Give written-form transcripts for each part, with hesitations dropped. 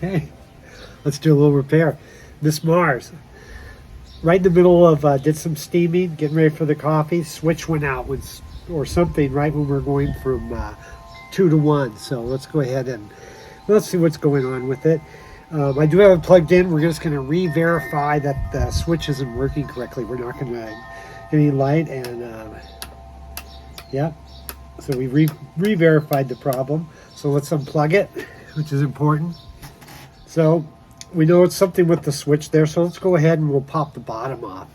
Hey, let's do a little repair. Miss Mars, right in the middle of did some steaming, getting ready for the coffee. Switch went out or something right when we're going from 2 to 1. So let's go ahead and let's see what's going on with it. I do have it plugged in. We're just going to re-verify that the switch isn't working correctly. We're not going to get any light, and yeah. So we re-verified the problem. So let's unplug it, which is important. So we know it's something with the switch there. So let's go ahead and we'll pop the bottom off.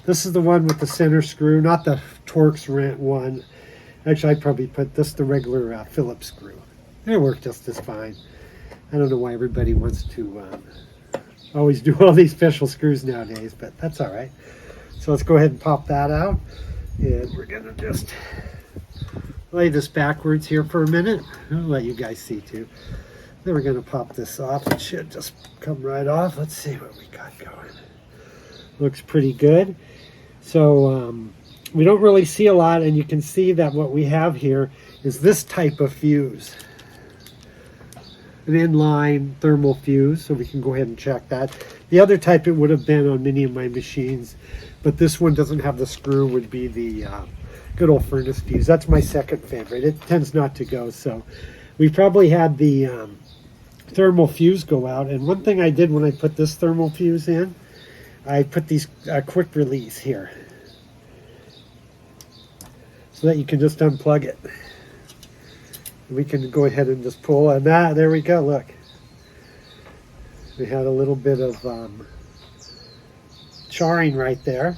This is the one with the center screw, not the Torx wrench one. Actually, I'd probably put this the regular Phillips screw. It worked just as fine. I don't know why everybody wants to always do all these special screws nowadays, but that's all right. So let's go ahead and pop that out. And we're going to just lay this backwards here for a minute. I'll let you guys see too. Then we're going to pop this off. It should just come right off. Let's see what we got going. Looks pretty good. So we don't really see a lot, and you can see that what we have here is this type of fuse. An inline thermal fuse, so we can go ahead and check that. The other type it would have been on many of my machines, but this one doesn't have the screw, would be the good old furnace fuse. That's my second favorite. It tends not to go, so we probably had the thermal fuse go out. And one thing I did when I put this thermal fuse in, I put these quick release here so that you can just unplug it. We can go ahead and just pull, and there we go. Look, we had a little bit of charring right there,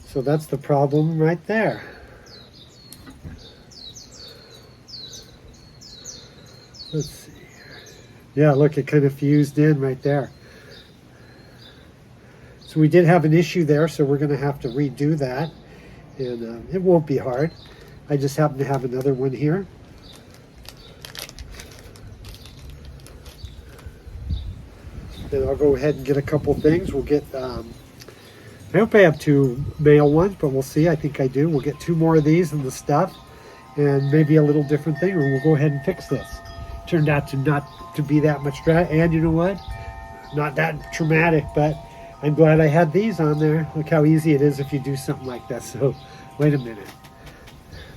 so that's the problem right there. Let's see here. Yeah, look, it kind of fused in right there. So we did have an issue there, so we're going to have to redo that, and it won't be hard. I just happen to have another one here. Then I'll go ahead and get a couple things. We'll get, I hope I have 2 male ones, but we'll see. I think I do. We'll get 2 more of these and the stuff, and maybe a little different thing, and we'll go ahead and fix this. Turned out to not to be that much dramatic, and you know what? Not that traumatic, but I'm glad I had these on there. Look how easy it is if you do something like that. So, wait a minute.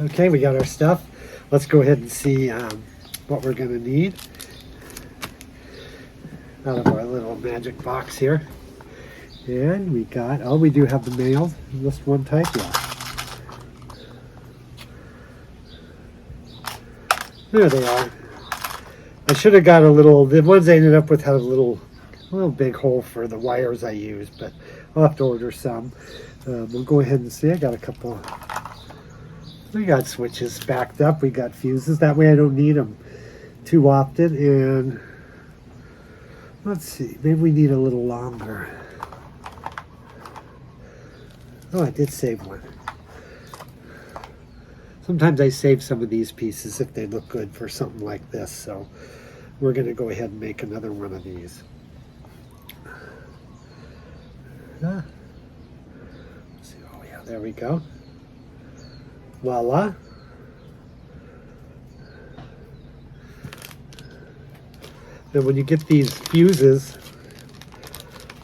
Okay, we got our stuff. Let's go ahead and see what we're going to need out of our little magic box here. And we got, oh, we do have the males. This one type, yeah. There they are. I should have got a little, the ones I ended up with had a little big hole for the wires I used, but I'll have to order some. We'll go ahead and see. I got a couple. We got switches backed up. We got fuses. That way I don't need them too often. And let's see. Maybe we need a little longer. Oh, I did save one. Sometimes I save some of these pieces if they look good for something like this. So we're going to go ahead and make another one of these. Let's see. Oh, yeah. There we go. Voila. And when you get these fuses,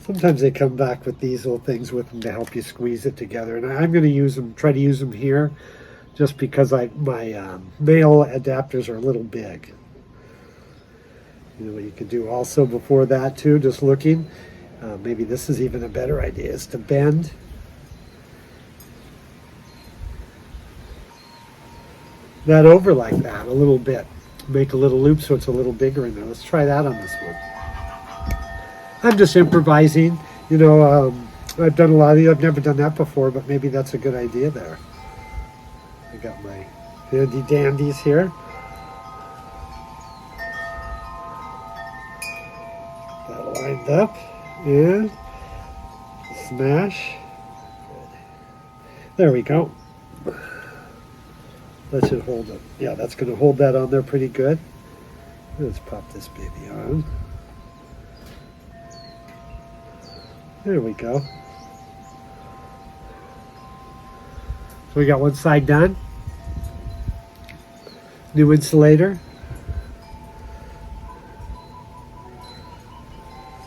sometimes they come back with these little things with them to help you squeeze it together. And I'm going to use them, try to use them here, just because my male adapters are a little big. You know what you can do also before that too, just looking, maybe this is even a better idea, is to bend that over like that a little bit. Make a little loop so it's a little bigger in there. Let's try that on this one. I'm just improvising. You know, I've done a lot of these. I've never done that before, but maybe that's a good idea there. I got my handy dandies here. That lined up and smash. There we go. That should hold it. Yeah, that's going to hold that on there pretty good. Let's pop this baby on. There we go. So we got one side done. New insulator.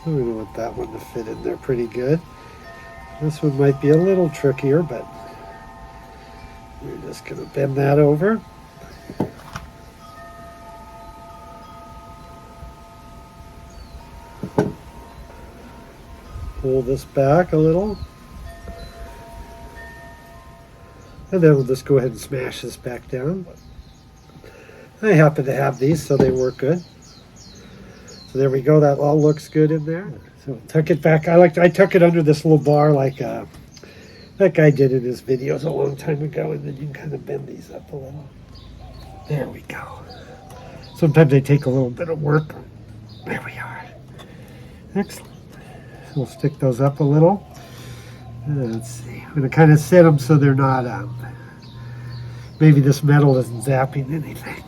I don't want that one to fit in there pretty good. This one might be a little trickier, but we're just going to bend that over. Pull this back a little. And then we'll just go ahead and smash this back down. I happen to have these, so they work good. So there we go. That all looks good in there. So tuck it back. I tuck it under this little bar like that guy did in his videos a long time ago, and then you can kind of bend these up a little. There we go. Sometimes they take a little bit of work. There we are. Excellent. We'll stick those up a little. Let's see. I'm going to kind of set them so they're not, maybe this metal isn't zapping anything.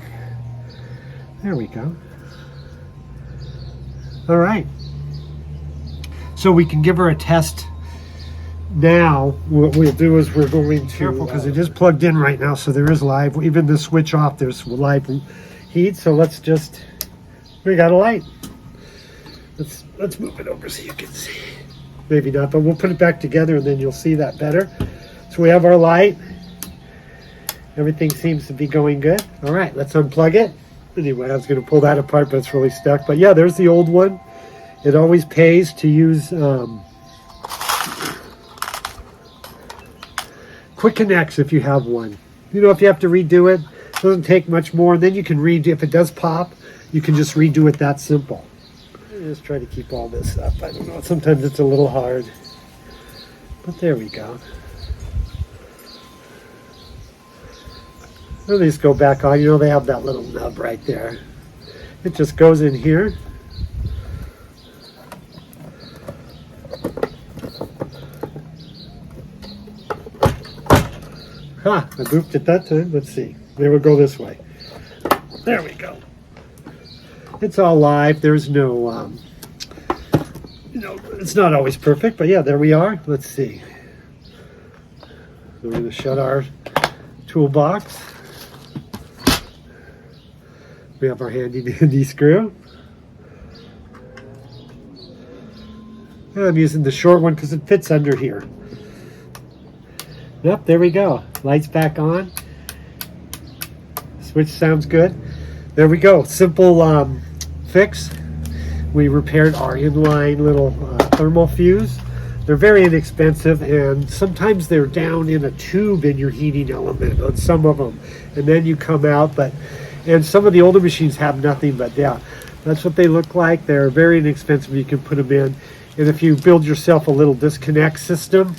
There we go. All right. So we can give her a test now. What we'll do is we're going to, careful because it is plugged in right now, so there is live, even the switch off, there's live heat. So let's just, we got a light. Let's move it over so you can see. Maybe not, but we'll put it back together and then you'll see that better. So we have our light. Everything seems to be going good. All right, let's unplug it. Anyway, I was going to pull that apart, but it's really stuck. But yeah, there's the old one. It always pays to use quick connects if you have one. You know, if you have to redo it, it doesn't take much more. And then you can redo, if it does pop, you can just redo it that simple. Just try to keep all this up. I don't know, sometimes it's a little hard, but there we go. So these go back on. You know, they have that little nub right there. It just goes in here. I booped it that time. Let's see. They will go this way. There we go. It's all live. There's no, you know, it's not always perfect, but yeah, there we are. Let's see. So we're going to shut our toolbox. We have our handy dandy screw. And I'm using the short one because it fits under here. Yep, there we go. Lights back on. Switch sounds good. There we go. Simple fix. We repaired our inline little thermal fuse. They're very inexpensive, and sometimes they're down in a tube in your heating element on some of them, and then you come out. And some of the older machines have nothing, but yeah, that's what they look like. They're very inexpensive. You can put them in, and if you build yourself a little disconnect system,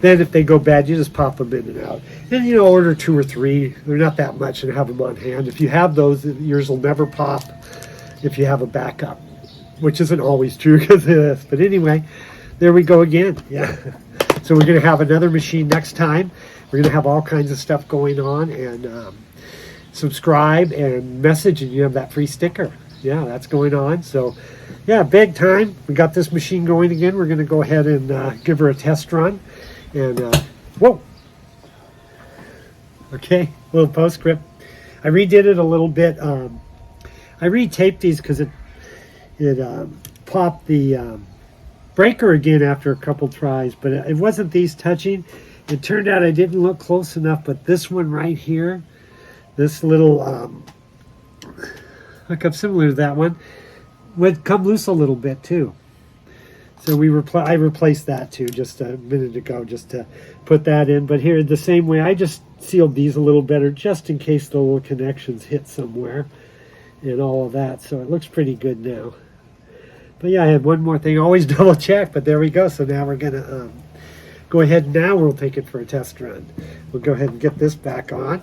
then if they go bad, you just pop them in and out. And you know, order 2 or 3. They're not that much, and have them on hand. If you have those, yours will never pop if you have a backup, which isn't always true because of this. But anyway, there we go again. Yeah. So we're going to have another machine next time. We're going to have all kinds of stuff going on, and subscribe and message, and you have that free sticker. Yeah, that's going on. So yeah, big time. We got this machine going again. We're going to go ahead and give her a test run. And whoa, okay, little postscript. I redid it a little bit. I retaped these because it popped the breaker again after a couple tries, but it wasn't these touching. It turned out I didn't look close enough, but this one right here, this little hookup similar to that one, would come loose a little bit too. So I replaced that too just a minute ago just to put that in. But here, the same way, I just sealed these a little better just in case the little connections hit somewhere and all of that. So it looks pretty good now. But yeah, I had one more thing. Always double check, but there we go. So now we're going to go ahead and now we'll take it for a test run. We'll go ahead and get this back on.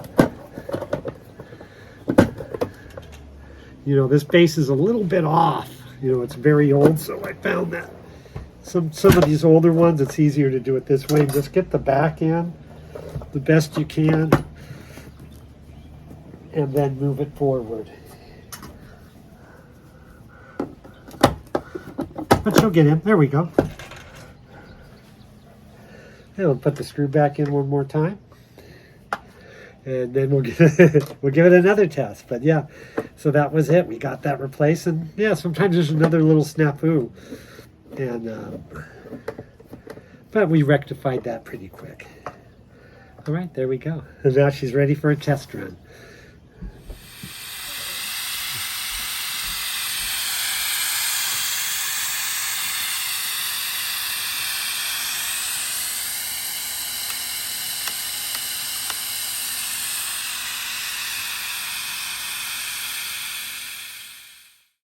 You know, this base is a little bit off. You know, it's very old, so I found that some of these older ones, it's easier to do it this way. Just get the back in the best you can and then move it forward. But she'll get in. There we go. And we'll put the screw back in one more time. and then we'll we'll give it another test. But yeah, so that was it. We got that replaced, and yeah, sometimes there's another little snafu, and but we rectified that pretty quick. All right, there we go. And now she's ready for a test run.